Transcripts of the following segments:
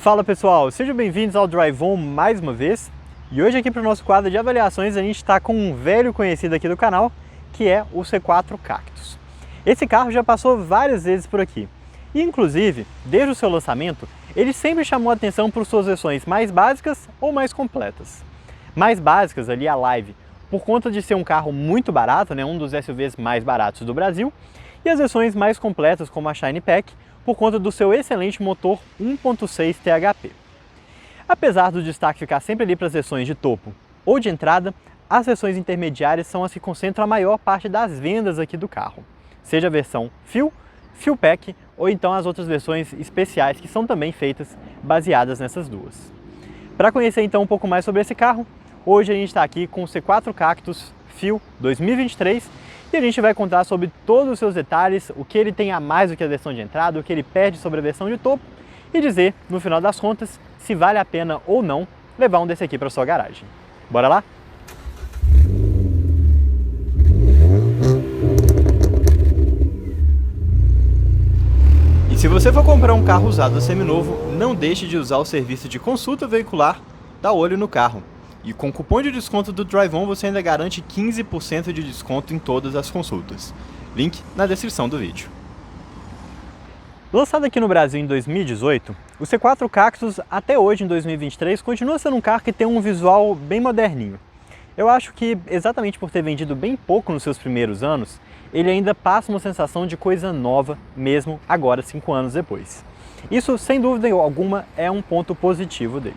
Fala pessoal, sejam bem-vindos ao Drive-On mais uma vez. E hoje aqui para o nosso quadro de avaliações a gente está com um velho conhecido aqui do canal, que é o C4 Cactus. Esse carro já passou várias vezes por aqui. E inclusive, desde o seu lançamento, ele sempre chamou a atenção por suas versões mais básicas ou mais completas. Mais básicas ali a Live, por conta de ser um carro muito barato, né, um dos SUVs mais baratos do Brasil, e as versões mais completas como a Shine Pack, por conta do seu excelente motor 1.6 THP. Apesar do destaque ficar sempre ali para as versões de topo ou de entrada, as versões intermediárias são as que concentram a maior parte das vendas aqui do carro, seja a versão Fuel Pack ou então as outras versões especiais que são também feitas baseadas nessas duas. Para conhecer então um pouco mais sobre esse carro, hoje a gente está aqui com o C4 Cactus Fuel 2023 e a gente vai contar sobre todos os seus detalhes, o que ele tem a mais do que a versão de entrada, o que ele perde sobre a versão de topo e dizer, no final das contas, se vale a pena ou não levar um desse aqui para sua garagem. Bora lá? E se você for comprar um carro usado seminovo, não deixe de usar o serviço de consulta veicular da Olho no Carro. E com o cupom de desconto do Drive-On você ainda garante 15% de desconto em todas as consultas. Link na descrição do vídeo. Lançado aqui no Brasil em 2018, o C4 Cactus até hoje em 2023 continua sendo um carro que tem um visual bem moderninho. Eu acho que exatamente por ter vendido bem pouco nos seus primeiros anos, ele ainda passa uma sensação de coisa nova mesmo agora 5 anos depois. Isso sem dúvida alguma é um ponto positivo dele.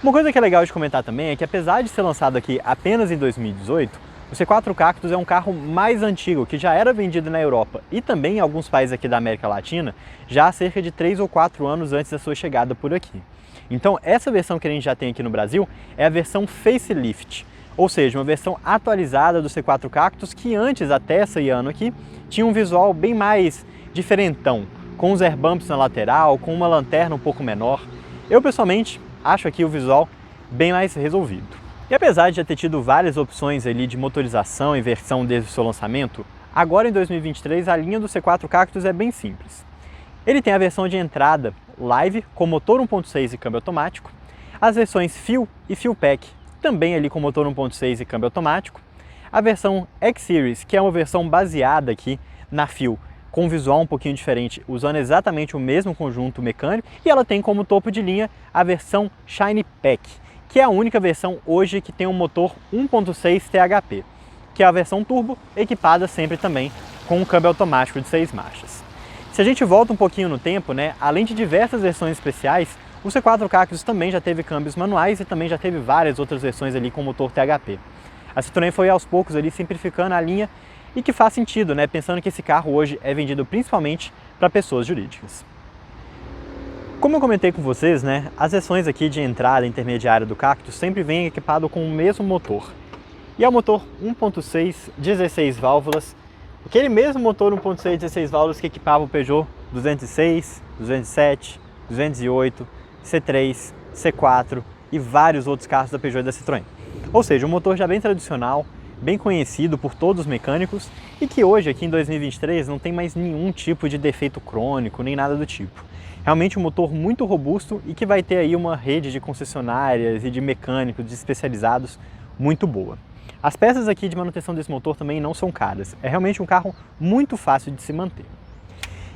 Uma coisa que é legal de comentar também é que apesar de ser lançado aqui apenas em 2018, o C4 Cactus é um carro mais antigo, que já era vendido na Europa e também em alguns países aqui da América Latina, já há cerca de 3 ou 4 anos antes da sua chegada por aqui. Então essa versão que a gente já tem aqui no Brasil é a versão Facelift, ou seja, uma versão atualizada do C4 Cactus que antes, até esse ano aqui, tinha um visual bem mais diferentão, com os air bumps na lateral, com uma lanterna um pouco menor. Eu pessoalmente acho aqui o visual bem mais resolvido. E apesar de já ter tido várias opções ali de motorização e versão desde o seu lançamento, agora em 2023 a linha do C4 Cactus é bem simples. Ele tem a versão de entrada Live com motor 1.6 e câmbio automático, as versões Fuel e Fuel Pack também ali com motor 1.6 e câmbio automático, a versão X-Series, que é uma versão baseada aqui na Fuel, com um visual um pouquinho diferente, usando exatamente o mesmo conjunto mecânico, e ela tem como topo de linha a versão Shine Pack, que é a única versão hoje que tem um motor 1.6 THP, que é a versão turbo, equipada sempre também com um câmbio automático de 6 marchas. Se a gente volta um pouquinho no tempo, né, além de diversas versões especiais, o C4 Cactus também já teve câmbios manuais e também já teve várias outras versões ali com motor THP. A Citroën foi aos poucos ali simplificando a linha e que faz sentido, né, pensando que esse carro hoje é vendido principalmente para pessoas jurídicas. Como eu comentei com vocês, né, as versões aqui de entrada intermediária do Cactus sempre vêm equipado com o mesmo motor. E é o motor 1.6 16 válvulas, aquele mesmo motor 1.6 16 válvulas que equipava o Peugeot 206, 207, 208, C3, C4 e vários outros carros da Peugeot e da Citroën. Ou seja, um motor já bem tradicional, bem conhecido por todos os mecânicos e que hoje, aqui em 2023, não tem mais nenhum tipo de defeito crônico, nem nada do tipo. Realmente um motor muito robusto e que vai ter aí uma rede de concessionárias e de mecânicos especializados muito boa. As peças aqui de manutenção desse motor também não são caras, é realmente um carro muito fácil de se manter.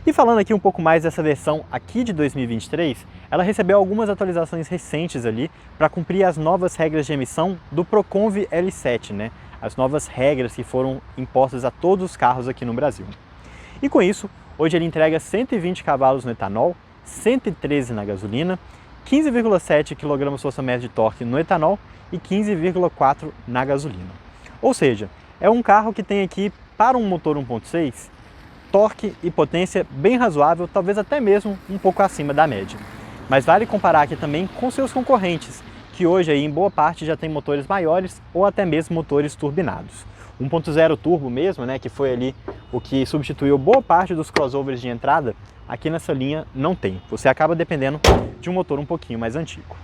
E falando aqui um pouco mais dessa versão aqui de 2023, ela recebeu algumas atualizações recentes ali para cumprir as novas regras de emissão do Proconv L7, né? As novas regras que foram impostas a todos os carros aqui no Brasil. E com isso, hoje ele entrega 120 cavalos no etanol, 113 na gasolina, 15,7 kgfm de torque no etanol e 15,4 na gasolina. Ou seja, é um carro que tem aqui, para um motor 1.6, torque e potência bem razoável, talvez até mesmo um pouco acima da média. Mas vale comparar aqui também com seus concorrentes, que hoje aí, em boa parte já tem motores maiores ou até mesmo motores turbinados. 1.0 turbo mesmo, né, que foi ali o que substituiu boa parte dos crossovers de entrada, aqui nessa linha não tem. Você acaba dependendo de um motor um pouquinho mais antigo.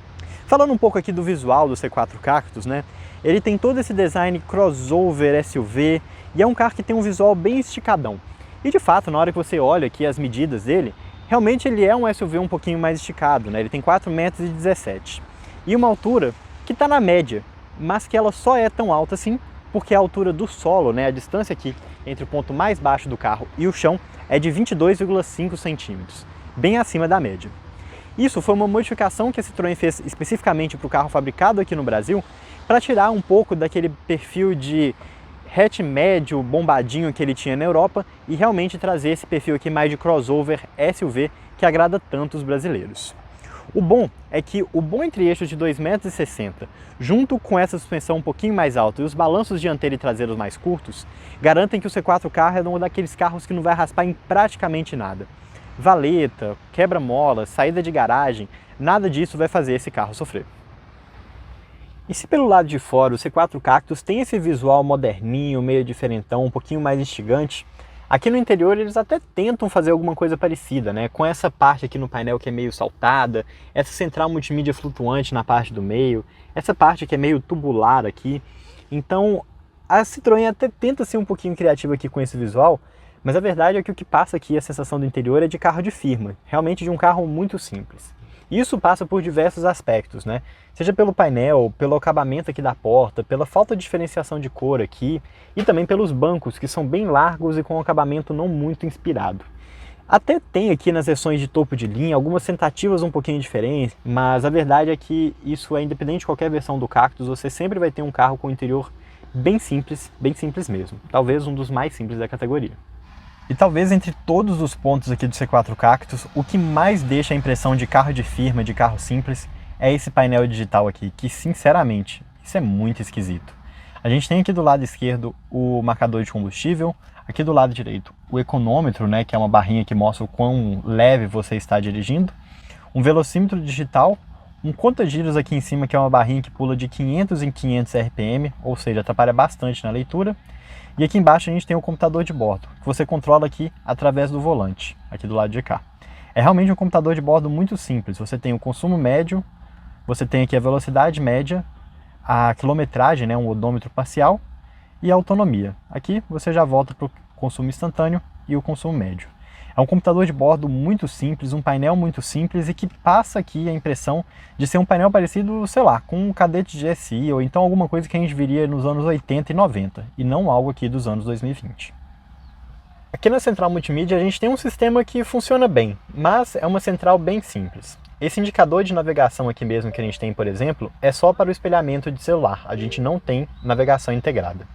Falando um pouco aqui do visual do C4 Cactus, né, ele tem todo esse design crossover SUV e é um carro que tem um visual bem esticadão. E de fato, na hora que você olha aqui as medidas dele, Realmente ele é um SUV um pouquinho mais esticado, né? Ele tem 4,17 m e uma altura que está na média, mas que ela só é tão alta assim porque a altura do solo, né, a distância aqui entre o ponto mais baixo do carro e o chão é de 22,5 centímetros, bem acima da média. Isso foi uma modificação que a Citroën fez especificamente para o carro fabricado aqui no Brasil, para tirar um pouco daquele perfil de hatch médio, bombadinho que ele tinha na Europa e realmente trazer esse perfil aqui mais de crossover SUV que agrada tanto os brasileiros. O bom é que o bom entre-eixos de 2,60 m, junto com essa suspensão um pouquinho mais alta e os balanços dianteiro e traseiros mais curtos, garantem que o C4 é um daqueles carros que não vai raspar em praticamente nada. Valeta, quebra-mola, saída de garagem, nada disso vai fazer esse carro sofrer. E se pelo lado de fora o C4 Cactus tem esse visual moderninho, meio diferentão, um pouquinho mais instigante, aqui no interior eles até tentam fazer alguma coisa parecida, né? Com essa parte aqui no painel que é meio saltada, essa central multimídia flutuante na parte do meio, essa parte que é meio tubular aqui. Então a Citroën até tenta ser um pouquinho criativa aqui com esse visual, mas a verdade é que o que passa aqui, a sensação do interior, é de carro de firma, realmente de um carro muito simples. Isso passa por diversos aspectos, né? Seja pelo painel, pelo acabamento aqui da porta, pela falta de diferenciação de cor aqui e também pelos bancos, que são bem largos e com um acabamento não muito inspirado. Até tem aqui nas versões de topo de linha algumas tentativas um pouquinho diferentes, mas a verdade é que isso é independente de qualquer versão do Cactus, você sempre vai ter um carro com interior bem simples mesmo. Talvez um dos mais simples da categoria. E talvez entre todos os pontos aqui do C4 Cactus, o que mais deixa a impressão de carro de firma, de carro simples, é esse painel digital aqui, que sinceramente, isso é muito esquisito. A gente tem aqui do lado esquerdo o marcador de combustível, aqui do lado direito o econômetro, né, que é uma barrinha que mostra o quão leve você está dirigindo, um velocímetro digital, um conta-giros aqui em cima, que é uma barrinha que pula de 500 em 500 RPM, ou seja, atrapalha bastante na leitura. E aqui embaixo a gente tem o computador de bordo, que você controla aqui através do volante, aqui do lado de cá. É realmente um computador de bordo muito simples, você tem o consumo médio, você tem aqui a velocidade média, a quilometragem, né, um odômetro parcial, e a autonomia. Aqui você já volta para o consumo instantâneo e o consumo médio. É um computador de bordo muito simples, um painel muito simples e que passa aqui a impressão de ser um painel parecido, sei lá, com um Cadete GSI ou então alguma coisa que a gente viria nos anos 80 e 90 e não algo aqui dos anos 2020. Aqui na central multimídia a gente tem um sistema que funciona bem, mas é uma central bem simples. Esse indicador de navegação aqui mesmo que a gente tem, por exemplo, é só para o espelhamento de celular, a gente não tem navegação integrada.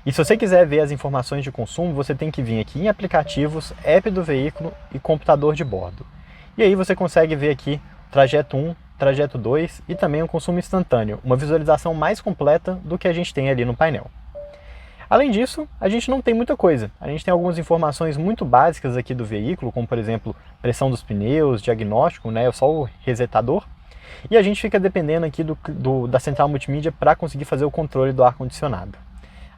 E se você quiser ver as informações de consumo, você tem que vir aqui em aplicativos, app do veículo e computador de bordo. E aí você consegue ver aqui trajeto 1, trajeto 2 e também o consumo instantâneo, uma visualização mais completa do que a gente tem ali no painel. Além disso, a gente não tem muita coisa. A gente tem algumas informações muito básicas aqui do veículo, como por exemplo, pressão dos pneus, diagnóstico, né, só o resetador. E a gente fica dependendo aqui da central multimídia para conseguir fazer o controle do ar-condicionado.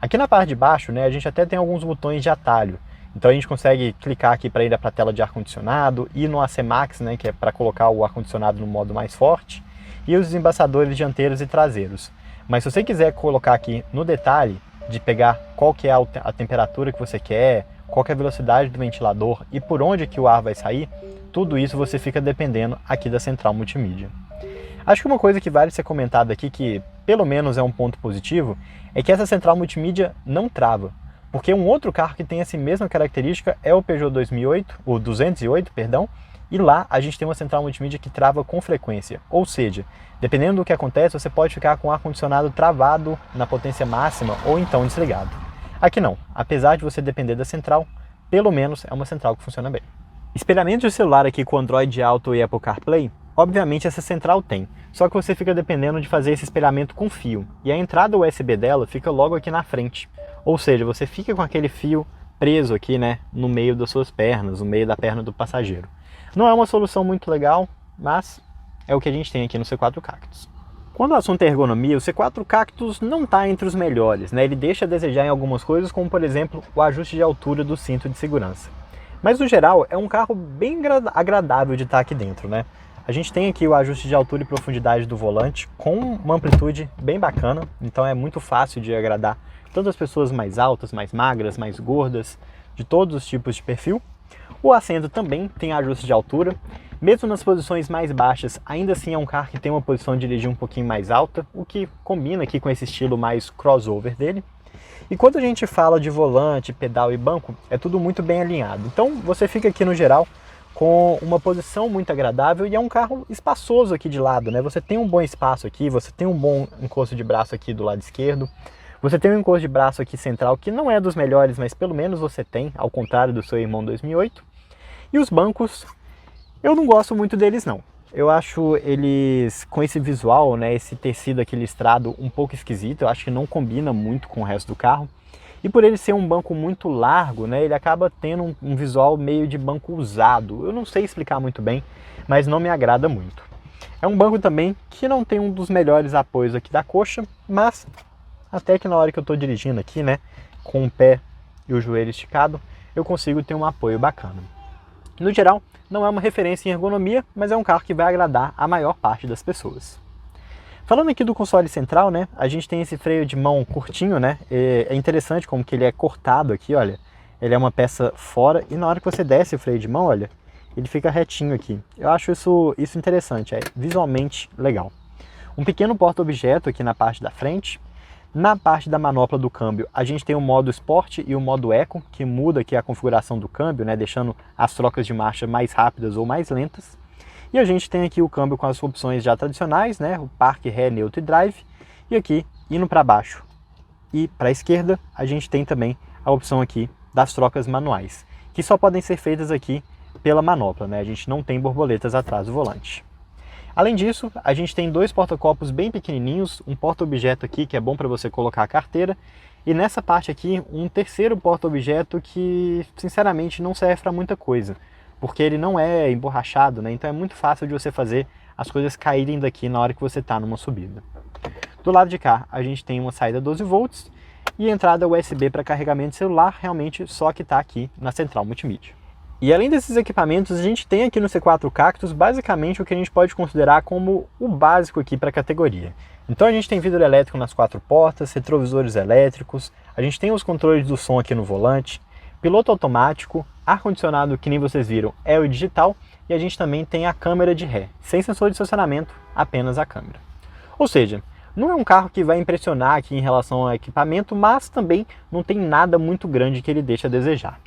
Aqui na parte de baixo, né, a gente até tem alguns botões de atalho. Então a gente consegue clicar aqui para ir para a tela de ar-condicionado, ir no AC Max, né, que é para colocar o ar-condicionado no modo mais forte, e os desembaçadores dianteiros e traseiros. Mas se você quiser colocar aqui no detalhe, de pegar qual que é a temperatura que você quer, qual que é a velocidade do ventilador e por onde que o ar vai sair, tudo isso você fica dependendo aqui da central multimídia. Acho que uma coisa que vale ser comentada aqui, que pelo menos é um ponto positivo, é que essa central multimídia não trava. Porque um outro carro que tem essa mesma característica é o Peugeot 2008, o 208, perdão, e lá a gente tem uma central multimídia que trava com frequência. Ou seja, dependendo do que acontece, você pode ficar com o ar-condicionado travado na potência máxima ou então desligado. Aqui não, apesar de você depender da central, pelo menos é uma central que funciona bem. Espelhamento de celular aqui com Android Auto e Apple CarPlay, obviamente essa central tem, só que você fica dependendo de fazer esse espelhamento com fio, e a entrada USB dela fica logo aqui na frente. Ou seja, você fica com aquele fio preso aqui, né, no meio das suas pernas, no meio da perna do passageiro. Não é uma solução muito legal, mas é o que a gente tem aqui no C4 Cactus. Quando o assunto é ergonomia, o C4 Cactus não está entre os melhores, né? Ele deixa a desejar em algumas coisas, como por exemplo, o ajuste de altura do cinto de segurança. Mas no geral, é um carro bem agradável de estar aqui dentro, né? A gente tem aqui o ajuste de altura e profundidade do volante com uma amplitude bem bacana, então é muito fácil de agradar tanto as pessoas mais altas, mais magras, mais gordas, de todos os tipos de perfil. O assento também tem ajuste de altura, mesmo nas posições mais baixas, ainda assim é um carro que tem uma posição de dirigir um pouquinho mais alta, o que combina aqui com esse estilo mais crossover dele. E quando a gente fala de volante, pedal e banco, é tudo muito bem alinhado. Então você fica aqui no geral com uma posição muito agradável e é um carro espaçoso aqui de lado, né? Você tem um bom espaço aqui, você tem um bom encosto de braço aqui do lado esquerdo, você tem um encosto de braço aqui central que não é dos melhores, mas pelo menos você tem, ao contrário do seu irmão 2008. E os bancos, eu não gosto muito deles não. Eu acho eles, com esse visual, né, esse tecido aqui listrado um pouco esquisito, eu acho que não combina muito com o resto do carro. E por ele ser um banco muito largo, né, ele acaba tendo um visual meio de banco usado. Eu não sei explicar muito bem, mas não me agrada muito. É um banco também que não tem um dos melhores apoios aqui da coxa, mas até que na hora que eu estou dirigindo aqui, né, com o pé e o joelho esticado, eu consigo ter um apoio bacana. No geral, não é uma referência em ergonomia, mas é um carro que vai agradar a maior parte das pessoas. Falando aqui do console central, né, a gente tem esse freio de mão curtinho, né, é interessante como que ele é cortado aqui, olha, ele é uma peça fora e na hora que você desce o freio de mão, olha, ele fica retinho aqui. Eu acho isso interessante, é visualmente legal. Um pequeno porta-objeto aqui na parte da frente. Na parte da manopla do câmbio, a gente tem o modo Sport e o modo Eco, que muda aqui a configuração do câmbio, né, deixando as trocas de marcha mais rápidas ou mais lentas. E a gente tem aqui o câmbio com as opções já tradicionais, né, o Park, Ré, Neutro e Drive. E aqui, indo para baixo e para a esquerda, a gente tem também a opção aqui das trocas manuais, que só podem ser feitas aqui pela manopla, né, a gente não tem borboletas atrás do volante. Além disso, a gente tem dois porta-copos bem pequenininhos, um porta-objeto aqui que é bom para você colocar a carteira, e nessa parte aqui um terceiro porta-objeto que sinceramente não serve para muita coisa, porque ele não é emborrachado, né? Então é muito fácil de você fazer as coisas caírem daqui na hora que você está numa subida. Do lado de cá a gente tem uma saída 12 volts e entrada USB para carregamento de celular, realmente só que está aqui na central multimídia. E além desses equipamentos, a gente tem aqui no C4 Cactus basicamente o que a gente pode considerar como o básico aqui para a categoria. Então a gente tem vidro elétrico nas quatro portas, retrovisores elétricos, a gente tem os controles do som aqui no volante, piloto automático, ar-condicionado que nem vocês viram é o digital e a gente também tem a câmera de ré, sem sensor de estacionamento, apenas a câmera. Ou seja, não é um carro que vai impressionar aqui em relação ao equipamento, mas também não tem nada muito grande que ele deixe a desejar.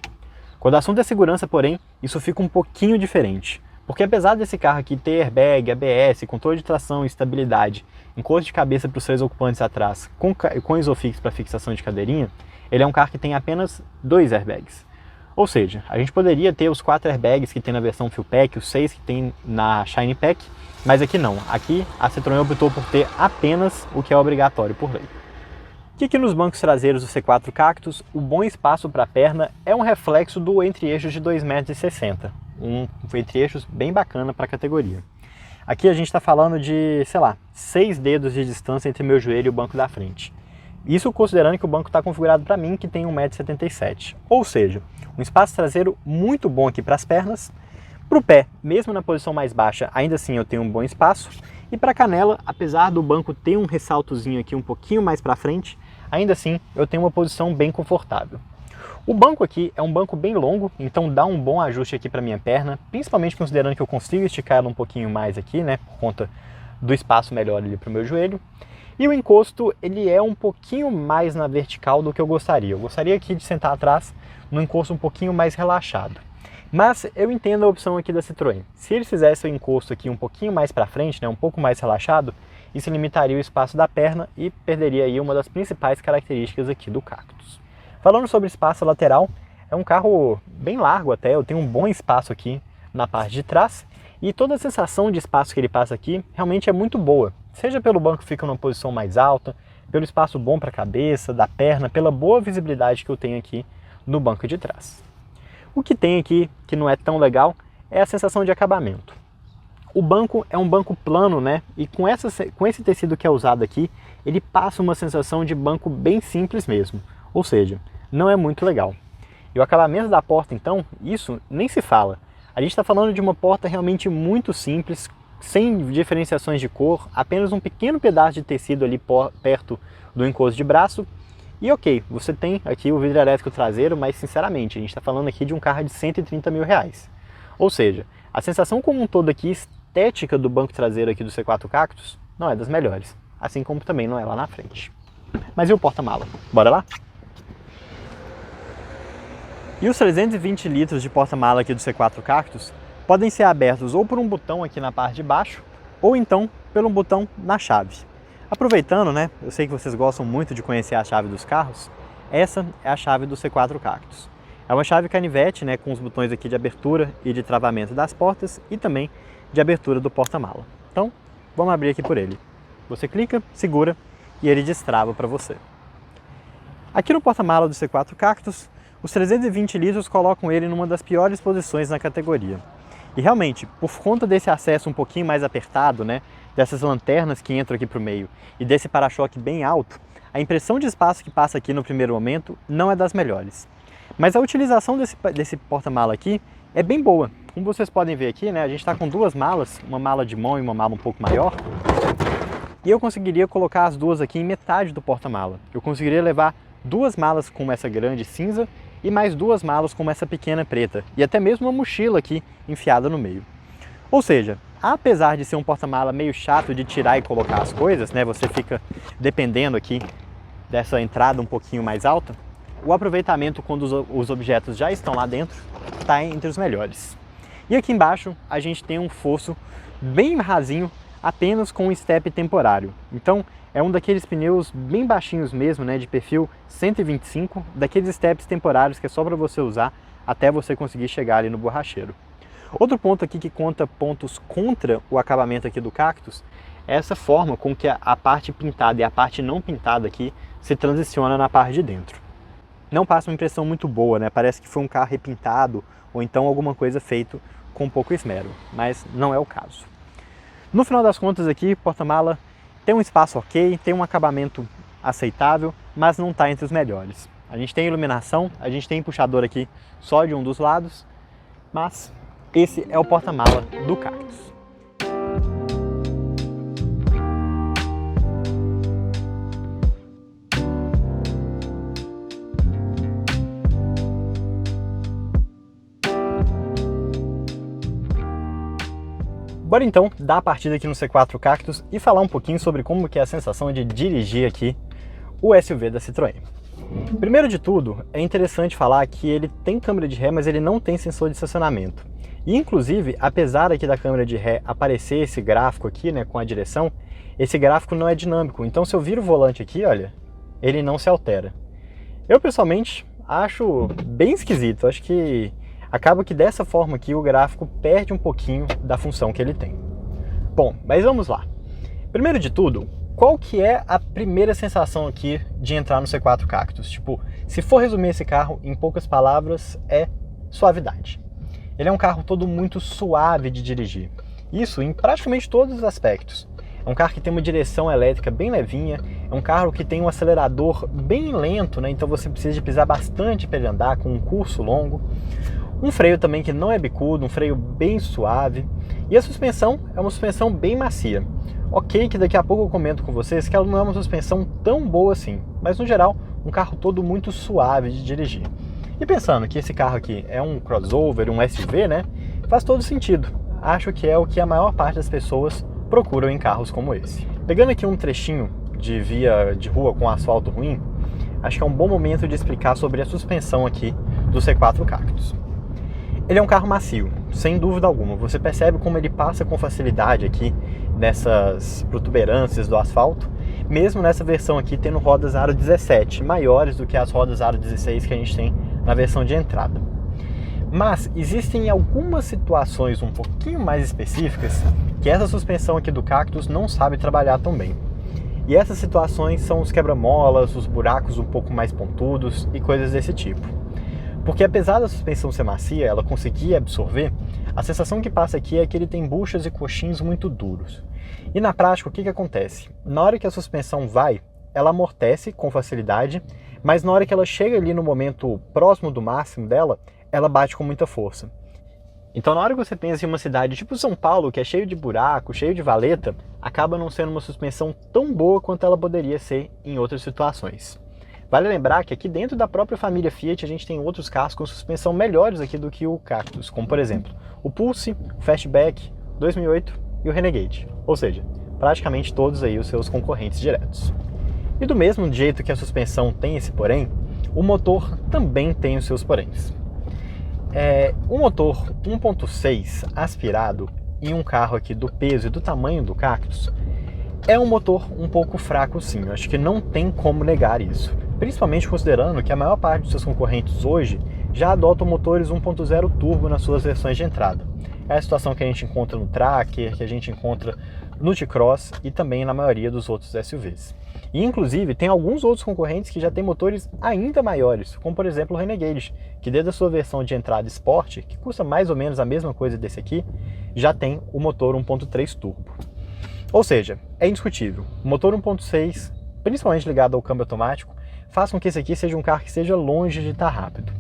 Quando o assunto é segurança, porém, isso fica um pouquinho diferente. Porque apesar desse carro aqui ter airbag, ABS, controle de tração e estabilidade, encosto de cabeça para os três ocupantes atrás, com Isofix para fixação de cadeirinha, ele é um carro que tem apenas 2 airbags. Ou seja, a gente poderia ter os 4 airbags que tem na versão Full Pack, os 6 que tem na Shine Pack, mas aqui não. Aqui a Citroën optou por ter apenas o que é obrigatório por lei. Aqui nos bancos traseiros do C4 Cactus, o bom espaço para a perna é um reflexo do entre-eixos de 2,60 m. Um entre-eixos bem bacana para a categoria. Aqui a gente está falando de, sei lá, 6 dedos de distância entre meu joelho e o banco da frente. Isso considerando que o banco está configurado para mim, que tem 1,77 m. Ou seja, um espaço traseiro muito bom aqui para as pernas. Para o pé, mesmo na posição mais baixa, ainda assim eu tenho um bom espaço. E para a canela, apesar do banco ter um ressaltozinho aqui um pouquinho mais para frente, ainda assim eu tenho uma posição bem confortável. O banco aqui é um banco bem longo, então dá um bom ajuste aqui para minha perna, principalmente considerando que eu consigo esticar ela um pouquinho mais aqui, né, por conta do espaço melhor ali para o meu joelho. E o encosto, ele é um pouquinho mais na vertical do que eu gostaria. Eu gostaria aqui de sentar atrás no encosto um pouquinho mais relaxado. Mas eu entendo a opção aqui da Citroën. Se eles fizessem o encosto aqui um pouquinho mais para frente, né, um pouco mais relaxado, isso limitaria o espaço da perna e perderia aí uma das principais características aqui do Cactus. Falando sobre espaço lateral, é um carro bem largo até, eu tenho um bom espaço aqui na parte de trás e toda a sensação de espaço que ele passa aqui realmente é muito boa. Seja pelo banco que fica numa posição mais alta, pelo espaço bom para a cabeça, da perna, pela boa visibilidade que eu tenho aqui no banco de trás. O que tem aqui, que não é tão legal, é a sensação de acabamento. O banco é um banco plano, né? E com esse tecido que é usado aqui, ele passa uma sensação de banco bem simples mesmo. Ou seja, não é muito legal. E o acabamento da porta, então, isso nem se fala. A gente está falando de uma porta realmente muito simples, sem diferenciações de cor, apenas um pequeno pedaço de tecido ali perto do encosto de braço E ok, você tem aqui o vidro elétrico traseiro, mas sinceramente, a gente está falando aqui de um carro de 130 mil reais. Ou seja, a sensação como um todo aqui, estética do banco traseiro aqui do C4 Cactus, não é das melhores. Assim como também não é lá na frente. Mas e o porta-mala? Bora lá? E os 320 litros de porta-mala aqui do C4 Cactus podem ser abertos ou por um botão aqui na parte de baixo, ou então pelo botão na chave. Aproveitando, né, eu sei que vocês gostam muito de conhecer a chave dos carros, essa é a chave do C4 Cactus. É uma chave canivete, né, com os botões aqui de abertura e de travamento das portas e também de abertura do porta-mala. Então, vamos abrir aqui por ele. Você clica, segura e ele destrava para você. Aqui no porta-mala do C4 Cactus, os 320 litros colocam ele numa das piores posições na categoria. E realmente, por conta desse acesso um pouquinho mais apertado, né, dessas lanternas que entram aqui para o meio e desse para-choque bem alto, a impressão de espaço que passa aqui no primeiro momento não é das melhores. Mas a utilização desse porta-mala aqui é bem boa. Como vocês podem ver aqui, né, a gente está com duas malas, uma mala de mão e uma mala um pouco maior. E eu conseguiria colocar as duas aqui em metade do porta-mala. Eu conseguiria levar duas malas como essa grande cinza e mais duas malas como essa pequena preta. E até mesmo uma mochila aqui enfiada no meio. Ou seja, apesar de ser um porta-mala meio chato de tirar e colocar as coisas, né, você fica dependendo aqui dessa entrada um pouquinho mais alta, o aproveitamento quando os objetos já estão lá dentro está entre os melhores. E aqui embaixo a gente tem um fosso bem rasinho, apenas com um step temporário. Então é um daqueles pneus bem baixinhos mesmo, né, de perfil 125, daqueles steps temporários que é só para você usar até você conseguir chegar ali no borracheiro. Outro ponto aqui que conta pontos contra o acabamento aqui do Cactus é essa forma com que a parte pintada e a parte não pintada aqui se transiciona na parte de dentro. Não passa uma impressão muito boa, né? Parece que foi um carro repintado ou então alguma coisa feito com pouco esmero, mas não é o caso. No final das contas aqui, o porta-mala tem um espaço ok, tem um acabamento aceitável, mas não está entre os melhores. A gente tem iluminação, a gente tem puxador aqui só de um dos lados, mas esse é o porta-mala do Cactus. Bora então dar a partida aqui no C4 Cactus e falar um pouquinho sobre como que é a sensação de dirigir aqui o SUV da Citroën. Primeiro de tudo, é interessante falar que ele tem câmera de ré, mas ele não tem sensor de estacionamento. E inclusive, apesar aqui da câmera de ré aparecer esse gráfico aqui, né, com a direção, esse gráfico não é dinâmico. Então se eu viro o volante aqui, olha, ele não se altera. Eu pessoalmente acho bem esquisito, acho que acaba que dessa forma aqui o gráfico perde um pouquinho da função que ele tem. Bom, mas vamos lá. Primeiro de tudo, qual que é a primeira sensação aqui de entrar no C4 Cactus? Tipo, se for resumir esse carro em poucas palavras, é suavidade. Ele é um carro todo muito suave de dirigir. Isso em praticamente todos os aspectos. É um carro que tem uma direção elétrica bem levinha, é um carro que tem um acelerador bem lento, né? Então você precisa de pisar bastante para ele andar, com um curso longo. Um freio também que não é bicudo, um freio bem suave. E a suspensão é uma suspensão bem macia. Ok que daqui a pouco eu comento com vocês que ela não é uma suspensão tão boa assim, mas no geral, um carro todo muito suave de dirigir. E pensando que esse carro aqui é um crossover, um SUV, né? Faz todo sentido. Acho que é o que a maior parte das pessoas procuram em carros como esse. Pegando aqui um trechinho de via de rua com asfalto ruim, acho que é um bom momento de explicar sobre a suspensão aqui do C4 Cactus. Ele é um carro macio, sem dúvida alguma. Você percebe como ele passa com facilidade aqui nessas protuberâncias do asfalto, mesmo nessa versão aqui tendo rodas aro 17, maiores do que as rodas aro 16 que a gente tem na versão de entrada. Mas existem algumas situações um pouquinho mais específicas que essa suspensão aqui do Cactus não sabe trabalhar tão bem. E essas situações são os quebra-molas, os buracos um pouco mais pontudos e coisas desse tipo. Porque apesar da suspensão ser macia, ela conseguir absorver, a sensação que passa aqui é que ele tem buchas e coxins muito duros. E na prática, o que acontece? Na hora que a suspensão vai, ela amortece com facilidade, mas na hora que ela chega ali no momento próximo do máximo dela, ela bate com muita força. Então na hora que você pensa em uma cidade tipo São Paulo, que é cheio de buraco, cheio de valeta, acaba não sendo uma suspensão tão boa quanto ela poderia ser em outras situações. Vale lembrar que aqui dentro da própria família Fiat a gente tem outros carros com suspensão melhores aqui do que o Cactus, como por exemplo o Pulse, o Fastback, 2008 e o Renegade, ou seja, praticamente todos aí os seus concorrentes diretos. E do mesmo jeito que a suspensão tem esse porém, o motor também tem os seus poréns. O motor 1.6 aspirado em um carro aqui do peso e do tamanho do Cactus é um motor um pouco fraco sim, eu acho que não tem como negar isso. Principalmente considerando que a maior parte dos seus concorrentes hoje já adotam motores 1.0 turbo nas suas versões de entrada. É a situação que a gente encontra no Tracker, que a gente encontra no T-Cross e também na maioria dos outros SUVs. E inclusive tem alguns outros concorrentes que já têm motores ainda maiores, como por exemplo o Renegade, que desde a sua versão de entrada Sport, que custa mais ou menos a mesma coisa desse aqui, já tem o motor 1.3 turbo. Ou seja, é indiscutível, o motor 1.6, principalmente ligado ao câmbio automático, faz com que esse aqui seja um carro que esteja longe de estar rápido.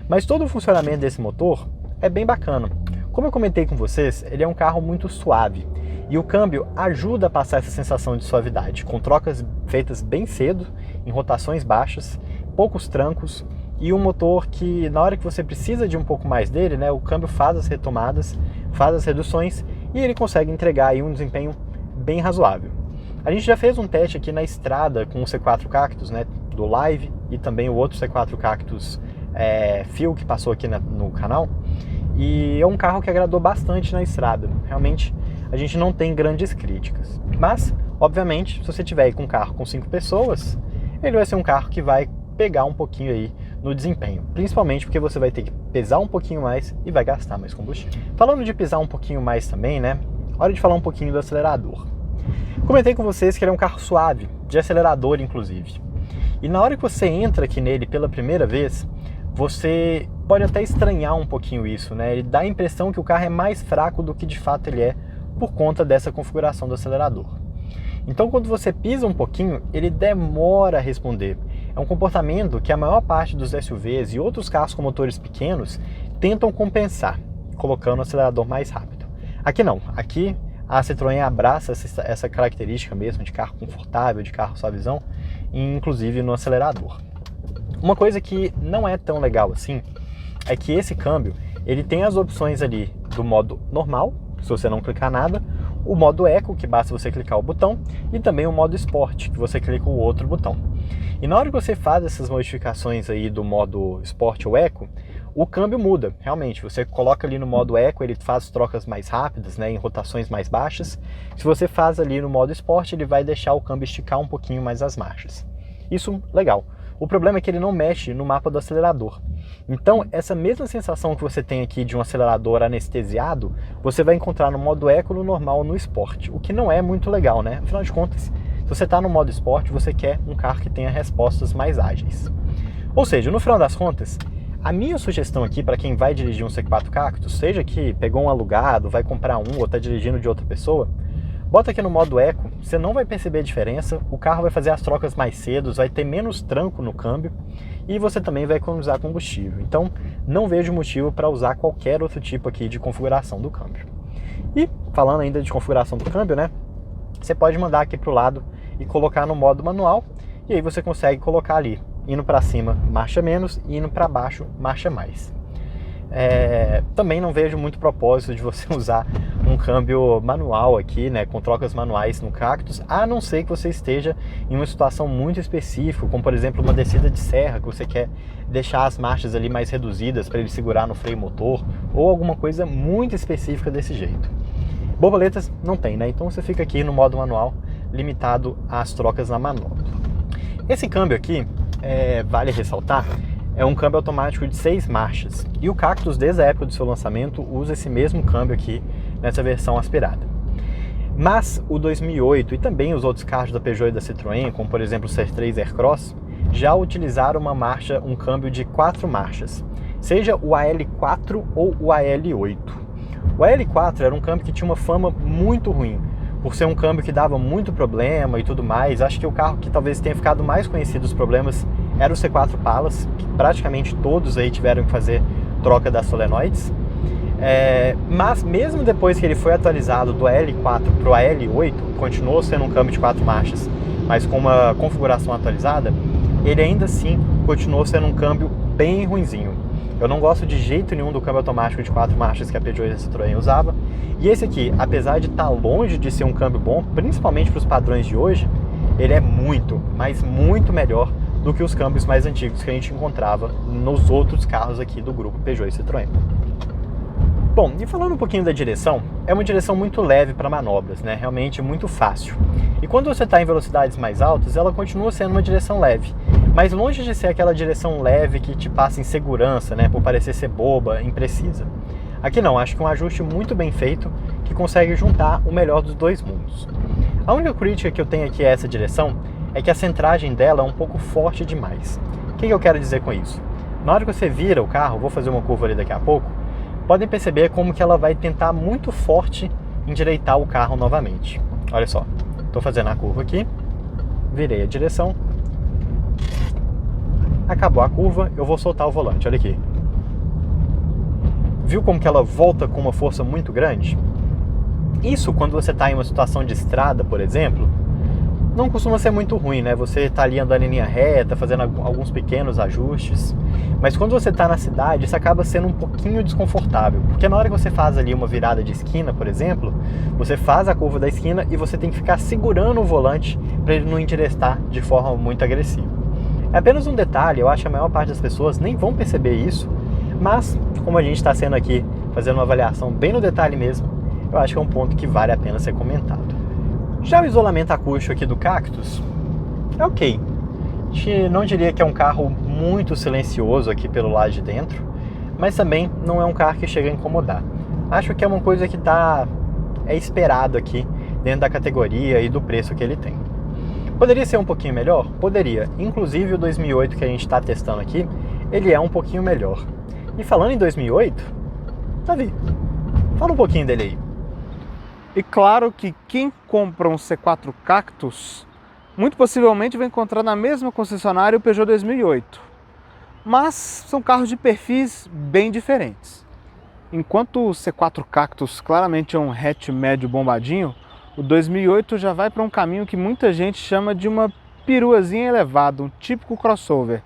Mas todo o funcionamento desse motor é bem bacana. Como eu comentei com vocês, ele é um carro muito suave e o câmbio ajuda a passar essa sensação de suavidade, com trocas feitas bem cedo, em rotações baixas, poucos trancos e um motor que na hora que você precisa de um pouco mais dele, né, o câmbio faz as retomadas, faz as reduções e ele consegue entregar aí um desempenho bem razoável. A gente já fez um teste aqui na estrada com o C4 Cactus, né, do Live e também o outro C4 Cactus Fuel que passou aqui no canal. E é um carro que agradou bastante na estrada. Realmente a gente não tem grandes críticas. Mas, obviamente, se você tiver com um carro com 5 pessoas, ele vai ser um carro que vai pegar um pouquinho aí no desempenho. Principalmente porque você vai ter que pesar um pouquinho mais e vai gastar mais combustível. Falando de pesar um pouquinho mais também, né? Hora de falar um pouquinho do acelerador. Comentei com vocês que ele é um carro suave, de acelerador inclusive. E na hora que você entra aqui nele pela primeira vez, você pode até estranhar um pouquinho isso, né? Ele dá a impressão que o carro é mais fraco do que de fato ele é por conta dessa configuração do acelerador. Então quando você pisa um pouquinho, ele demora a responder. É um comportamento que a maior parte dos SUVs e outros carros com motores pequenos tentam compensar, colocando o acelerador mais rápido. Aqui não, aqui a Citroën abraça essa característica mesmo de carro confortável, de carro suavizão, inclusive no acelerador. Uma coisa que não é tão legal assim é que esse câmbio ele tem as opções ali do modo normal, se você não clicar nada, o modo Eco, que basta você clicar o botão, e também o modo Sport, que você clica o outro botão. E na hora que você faz essas modificações aí do modo Sport ou Eco, o câmbio muda, realmente. Você coloca ali no modo Eco, ele faz trocas mais rápidas, né, em rotações mais baixas. Se você faz ali no modo Sport, ele vai deixar o câmbio esticar um pouquinho mais as marchas. Isso, legal. O problema é que ele não mexe no mapa do acelerador. Então, essa mesma sensação que você tem aqui de um acelerador anestesiado, você vai encontrar no modo Eco, no normal, no Sport, o que não é muito legal, né? Afinal de contas, se você está no modo Sport, você quer um carro que tenha respostas mais ágeis. Ou seja, no final das contas, a minha sugestão aqui para quem vai dirigir um C4 Cactus, seja que pegou um alugado, vai comprar um ou está dirigindo de outra pessoa, bota aqui no modo Eco, você não vai perceber a diferença, o carro vai fazer as trocas mais cedo, vai ter menos tranco no câmbio e você também vai economizar combustível. Então, não vejo motivo para usar qualquer outro tipo aqui de configuração do câmbio. E, falando ainda de configuração do câmbio, né, você pode mandar aqui para o lado e colocar no modo manual, e aí você consegue colocar ali, indo para cima, marcha menos, e indo para baixo, marcha mais. Também não vejo muito propósito de você usar um câmbio manual aqui, né, com trocas manuais no Cactus, a não ser que você esteja em uma situação muito específica, como por exemplo uma descida de serra, que você quer deixar as marchas ali mais reduzidas para ele segurar no freio motor, ou alguma coisa muito específica desse jeito. Borboletas não tem, né? Então você fica aqui no modo manual, limitado às trocas na manopla. Esse câmbio aqui, vale ressaltar, é um câmbio automático de 6 marchas. E o Cactus, desde a época do seu lançamento, usa esse mesmo câmbio aqui nessa versão aspirada. Mas o 2008 e também os outros carros da Peugeot e da Citroën, como por exemplo o C3 Aircross, já utilizaram um câmbio de 4 marchas, seja o AL4 ou o AL8. O AL4 era um câmbio que tinha uma fama muito ruim, por ser um câmbio que dava muito problema e tudo mais. Acho que o carro que talvez tenha ficado mais conhecido dos problemas era o C4 Palace, que praticamente todos aí tiveram que fazer troca das solenoides. Mas mesmo depois que ele foi atualizado do AL4 para o AL8, continuou sendo um câmbio de 4 marchas, mas com uma configuração atualizada, ele ainda assim continuou sendo um câmbio bem ruinzinho. Eu não gosto de jeito nenhum do câmbio automático de 4 marchas que a Peugeot e a Citroën usava. E esse aqui, apesar de estar longe de ser um câmbio bom, principalmente para os padrões de hoje, ele é muito, mas muito melhor do que os câmbios mais antigos que a gente encontrava nos outros carros aqui do grupo Peugeot e Citroën. Bom, e falando um pouquinho da direção, é uma direção muito leve para manobras, né? Realmente muito fácil. E quando você está em velocidades mais altas, ela continua sendo uma direção leve, mas longe de ser aquela direção leve que te passa insegurança, né? Por parecer ser boba, imprecisa. Aqui não, acho que é um ajuste muito bem feito que consegue juntar o melhor dos dois mundos. A única crítica que eu tenho aqui a essa direção é que a centragem dela é um pouco forte demais. O que eu quero dizer com isso? Na hora que você vira o carro, vou fazer uma curva ali daqui a pouco, podem perceber como que ela vai tentar muito forte endireitar o carro novamente. Olha só, estou fazendo a curva aqui, virei a direção, acabou a curva, eu vou soltar o volante, olha aqui. Viu como que ela volta com uma força muito grande? Isso, quando você está em uma situação de estrada, por exemplo, não costuma ser muito ruim, né? Você está ali andando em linha reta, fazendo alguns pequenos ajustes. Mas quando você está na cidade, isso acaba sendo um pouquinho desconfortável. Porque na hora que você faz ali uma virada de esquina, por exemplo, você faz a curva da esquina e você tem que ficar segurando o volante para ele não endireitar de forma muito agressiva. É apenas um detalhe, eu acho que a maior parte das pessoas nem vão perceber isso, mas como a gente está sendo aqui, fazendo uma avaliação bem no detalhe mesmo, eu acho que é um ponto que vale a pena ser comentado. Já o isolamento acústico aqui do Cactus é ok. A gente não diria que é um carro muito silencioso aqui pelo lado de dentro, mas também não é um carro que chega a incomodar. Acho que é uma coisa que é esperado aqui dentro da categoria e do preço que ele tem. Poderia ser um pouquinho melhor? Poderia. Inclusive o 2008 que a gente está testando aqui, ele é um pouquinho melhor. E falando em 2008, Davi, fala um pouquinho dele aí. E claro que quem compra um C4 Cactus, muito possivelmente vai encontrar na mesma concessionária o Peugeot 2008. Mas são carros de perfis bem diferentes. Enquanto o C4 Cactus claramente é um hatch médio bombadinho, o 2008 já vai para um caminho que muita gente chama de uma peruazinha elevada, um típico crossover.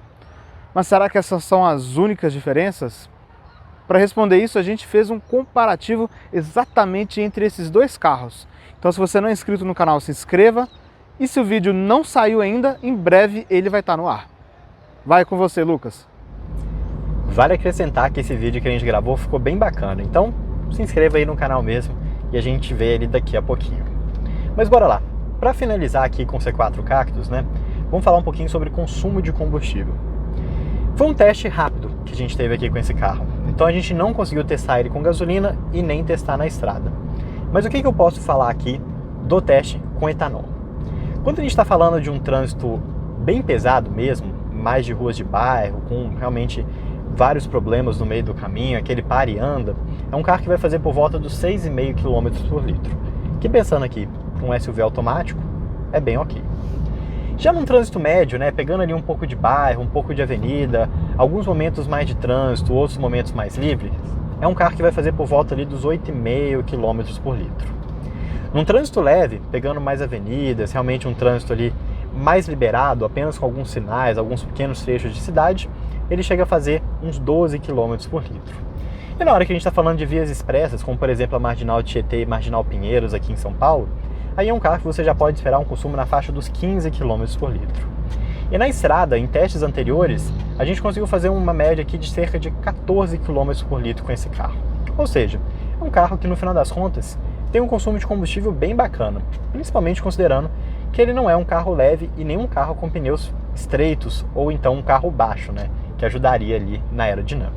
Mas será que essas são as únicas diferenças? Para responder isso, a gente fez um comparativo exatamente entre esses dois carros. Então, se você não é inscrito no canal, se inscreva. E se o vídeo não saiu ainda, em breve ele vai estar no ar. Vai com você, Lucas. Vale acrescentar que esse vídeo que a gente gravou ficou bem bacana. Então, se inscreva aí no canal mesmo e a gente vê ele daqui a pouquinho. Mas bora lá. Para finalizar aqui com o C4 Cactus, né? Vamos falar um pouquinho sobre consumo de combustível. Foi um teste rápido que a gente teve aqui com esse carro. Então a gente não conseguiu testar ele com gasolina e nem testar na estrada. Mas o que eu posso falar aqui do teste com etanol? Quando a gente está falando de um trânsito bem pesado mesmo, mais de ruas de bairro, com realmente vários problemas no meio do caminho, aquele para e anda, é um carro que vai fazer por volta dos 6,5 km por litro. Que pensando aqui, com um SUV automático, é bem ok. Já num trânsito médio, né, pegando ali um pouco de bairro, um pouco de avenida, alguns momentos mais de trânsito, outros momentos mais livres, é um carro que vai fazer por volta ali dos 8,5 km por litro. Num trânsito leve, pegando mais avenidas, realmente um trânsito ali mais liberado, apenas com alguns sinais, alguns pequenos trechos de cidade, ele chega a fazer uns 12 km por litro. E na hora que a gente está falando de vias expressas, como por exemplo a Marginal Tietê e Marginal Pinheiros aqui em São Paulo, aí é um carro que você já pode esperar um consumo na faixa dos 15 km por litro. E na estrada, em testes anteriores, a gente conseguiu fazer uma média aqui de cerca de 14 km por litro com esse carro. Ou seja, é um carro que no final das contas tem um consumo de combustível bem bacana, principalmente considerando que ele não é um carro leve e nem um carro com pneus estreitos ou então um carro baixo, né, que ajudaria ali na aerodinâmica.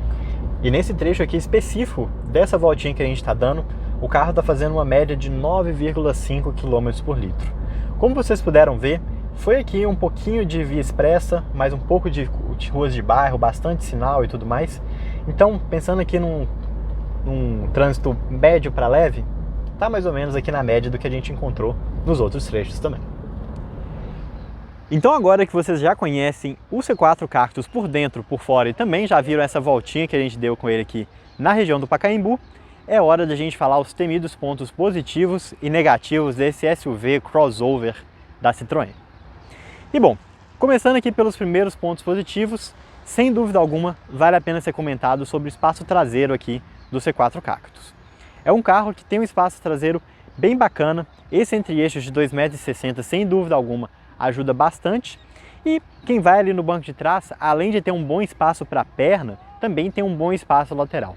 E nesse trecho aqui específico dessa voltinha que a gente está dando, o carro está fazendo uma média de 9,5 km por litro. Como vocês puderam ver, foi aqui um pouquinho de via expressa, mais um pouco de ruas de bairro, bastante sinal e tudo mais. Então, pensando aqui num trânsito médio para leve, tá mais ou menos aqui na média do que a gente encontrou nos outros trechos também. Então agora que vocês já conhecem o C4 Cactus por dentro, por fora e também já viram essa voltinha que a gente deu com ele aqui na região do Pacaembu, é hora de a gente falar os temidos pontos positivos e negativos desse SUV crossover da Citroën. E bom, Começando aqui pelos primeiros pontos positivos, sem dúvida alguma, vale a pena ser comentado sobre o espaço traseiro aqui do C4 Cactus. É um carro que tem um espaço traseiro bem bacana, esse entre-eixos de 2,60 m sem dúvida alguma ajuda bastante, e quem vai ali no banco de trás, além de ter um bom espaço para a perna, também tem um bom espaço lateral.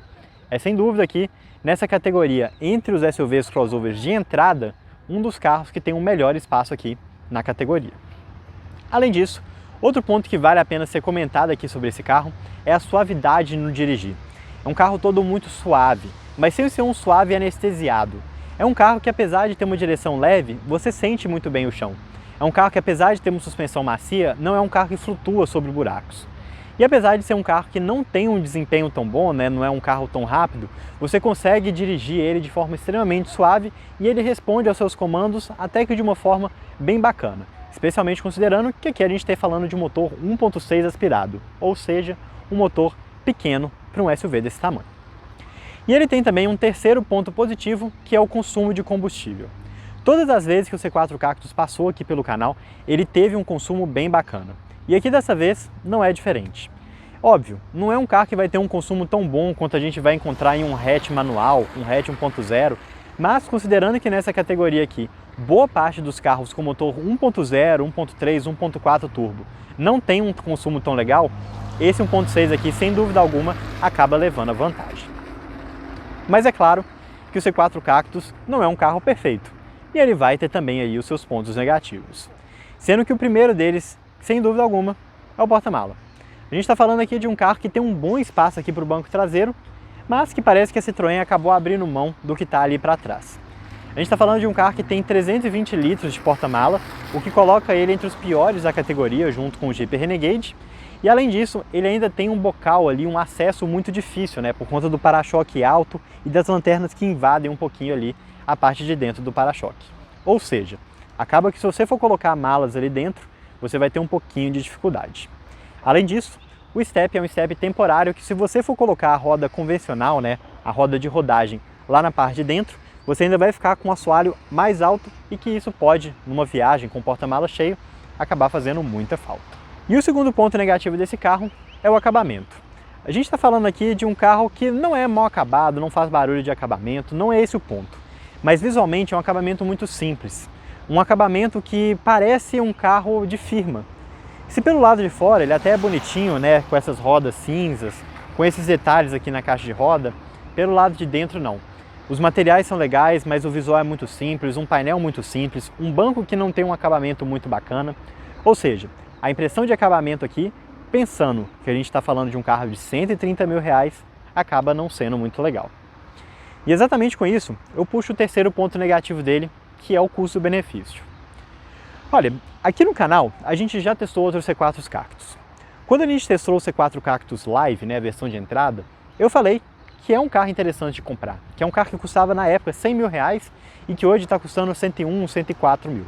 É sem dúvida aqui, nessa categoria, entre os SUVs crossovers de entrada, um dos carros que tem um melhor espaço aqui na categoria. Além disso, outro ponto que vale a pena ser comentado aqui sobre esse carro é a suavidade no dirigir. É um carro todo muito suave, mas sem ser um suave anestesiado. É um carro que, apesar de ter uma direção leve, você sente muito bem o chão. É um carro que, apesar de ter uma suspensão macia, não é um carro que flutua sobre buracos. E apesar de ser um carro que não tem um desempenho tão bom, não é um carro tão rápido, você consegue dirigir ele de forma extremamente suave e ele responde aos seus comandos até que de uma forma bem bacana. Especialmente considerando que aqui a gente está falando de um motor 1.6 aspirado, ou seja, um motor pequeno para um SUV desse tamanho. E ele tem também um terceiro ponto positivo, que é o consumo de combustível. Todas as vezes que o C4 Cactus passou aqui pelo canal, ele teve um consumo bem bacana. E aqui dessa vez não é diferente. Óbvio, não é um carro que vai ter um consumo tão bom quanto a gente vai encontrar em um hatch manual, um hatch 1.0, mas considerando que nessa categoria aqui, boa parte dos carros com motor 1.0, 1.3, 1.4 turbo não tem um consumo tão legal, esse 1.6 aqui, sem dúvida alguma, acaba levando a vantagem. Mas é claro que o C4 Cactus não é um carro perfeito, e ele vai ter também aí os seus pontos negativos. Sendo que o primeiro deles, sem dúvida alguma, é o porta-mala. A gente está falando aqui de um carro que tem um bom espaço aqui para o banco traseiro, mas que parece que a Citroën acabou abrindo mão do que está ali para trás. A gente está falando de um carro que tem 320 litros de porta-mala, o que coloca ele entre os piores da categoria, junto com o Jeep Renegade. E além disso, ele ainda tem um bocal ali, um acesso muito difícil, por conta do para-choque alto e das lanternas que invadem um pouquinho ali a parte de dentro do para-choque. Ou seja, acaba que se você for colocar malas ali dentro, você vai ter um pouquinho de dificuldade. Além disso, o step é um step temporário que, se você for colocar a roda convencional, a roda de rodagem lá na parte de dentro, você ainda vai ficar com um assoalho mais alto e que isso pode, numa viagem com porta-mala cheio, acabar fazendo muita falta. E o segundo ponto negativo desse carro é o acabamento. A gente está falando aqui de um carro que não é mal acabado, não faz barulho de acabamento, não é esse o ponto. Mas visualmente é um acabamento muito simples. Um acabamento que parece um carro de firma. Se pelo lado de fora ele até é bonitinho, com essas rodas cinzas, com esses detalhes aqui na caixa de roda, pelo lado de dentro não. Os materiais são legais, mas o visual é muito simples, um painel muito simples, um banco que não tem um acabamento muito bacana. Ou seja, a impressão de acabamento aqui, pensando que a gente está falando de um carro de 130 mil reais, acaba não sendo muito legal. E exatamente com isso, eu puxo o terceiro ponto negativo dele, que é o custo-benefício. Olha, aqui no canal a gente já testou outros C4 Cactus. Quando a gente testou o C4 Cactus Live, a versão de entrada, eu falei que é um carro interessante de comprar, que é um carro que custava na época 100 mil reais e que hoje está custando 101, 104 mil.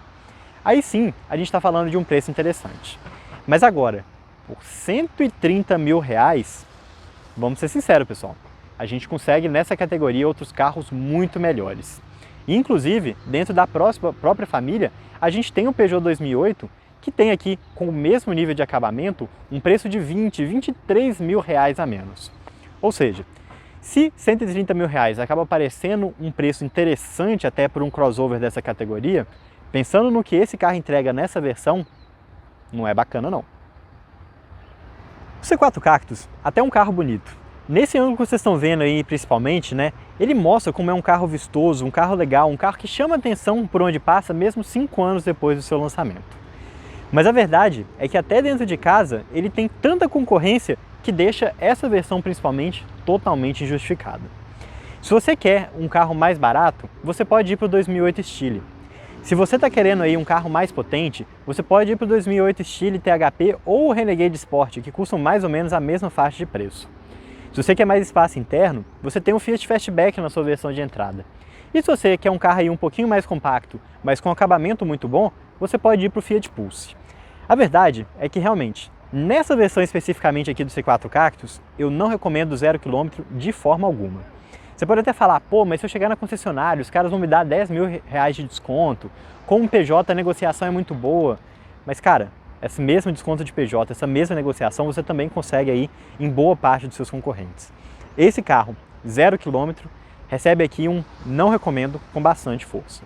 Aí sim, a gente está falando de um preço interessante. Mas agora, por 130 mil reais, vamos ser sinceros, pessoal, a gente consegue nessa categoria outros carros muito melhores. Inclusive, dentro da própria família, a gente tem o Peugeot 2008, que tem aqui, com o mesmo nível de acabamento, um preço de 20, 23 mil reais a menos. Ou seja, se 130 mil reais acaba parecendo um preço interessante até por um crossover dessa categoria, pensando no que esse carro entrega nessa versão, não é bacana não. O C4 Cactus até é um carro bonito. Nesse ângulo que vocês estão vendo aí, principalmente, ele mostra como é um carro vistoso, um carro legal, um carro que chama atenção por onde passa, mesmo 5 anos depois do seu lançamento. Mas a verdade é que até dentro de casa, ele tem tanta concorrência que deixa essa versão, principalmente, totalmente injustificada. Se você quer um carro mais barato, você pode ir para o 2008 Style. Se você está querendo aí um carro mais potente, você pode ir para o 2008 Style THP ou o Renegade Sport, que custam mais ou menos a mesma faixa de preço. Se você quer mais espaço interno, você tem o Fiat Fastback na sua versão de entrada. E se você quer um carro aí um pouquinho mais compacto, mas com acabamento muito bom, você pode ir para o Fiat Pulse. A verdade é que realmente, nessa versão especificamente aqui do C4 Cactus, eu não recomendo 0 km de forma alguma. Você pode até falar, pô, mas se eu chegar na concessionária, os caras vão me dar 10 mil reais de desconto, com um PJ a negociação é muito boa. Mas cara, esse mesmo desconto de PJ, essa mesma negociação, você também consegue aí em boa parte dos seus concorrentes. Esse carro, 0 km, recebe aqui um não recomendo com bastante força.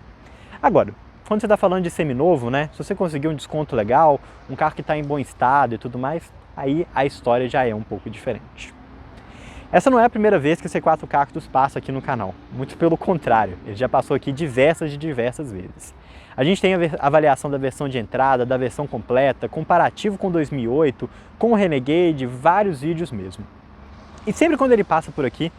Agora, quando você está falando de seminovo, né, se você conseguir um desconto legal, um carro que está em bom estado e tudo mais, aí a história já é um pouco diferente. Essa não é a primeira vez que o C4 Cactus passa aqui no canal, muito pelo contrário, ele já passou aqui diversas vezes. A gente tem a avaliação da versão de entrada, da versão completa, comparativo com 2008, com o Renegade, vários vídeos mesmo. E sempre quando ele passa por aqui,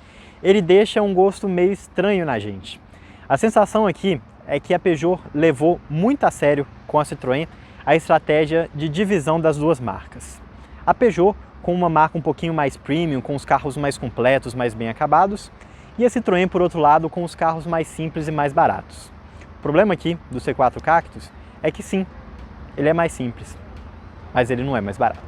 ele deixa um gosto meio estranho na gente. A sensação aqui é que a Peugeot levou muito a sério com a Citroën a estratégia de divisão das duas marcas. A Peugeot com uma marca um pouquinho mais premium, com os carros mais completos, mais bem acabados, e a Citroën, por outro lado, com os carros mais simples e mais baratos. O problema aqui do C4 Cactus é que sim, ele é mais simples, mas ele não é mais barato.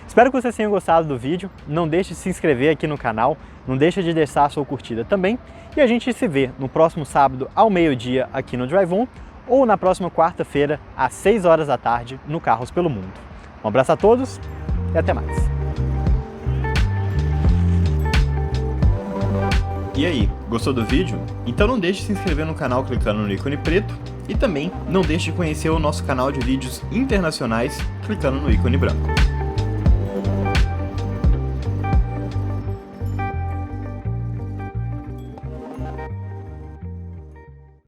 Espero que vocês tenham gostado do vídeo, não deixe de se inscrever aqui no canal, não deixe de deixar a sua curtida também, e a gente se vê no próximo sábado ao meio-dia aqui no Drive On, ou na próxima quarta-feira às 6 horas da tarde no Carros pelo Mundo. Um abraço a todos e até mais! E aí, gostou do vídeo? Então não deixe de se inscrever no canal clicando no ícone preto e também não deixe de conhecer o nosso canal de vídeos internacionais clicando no ícone branco.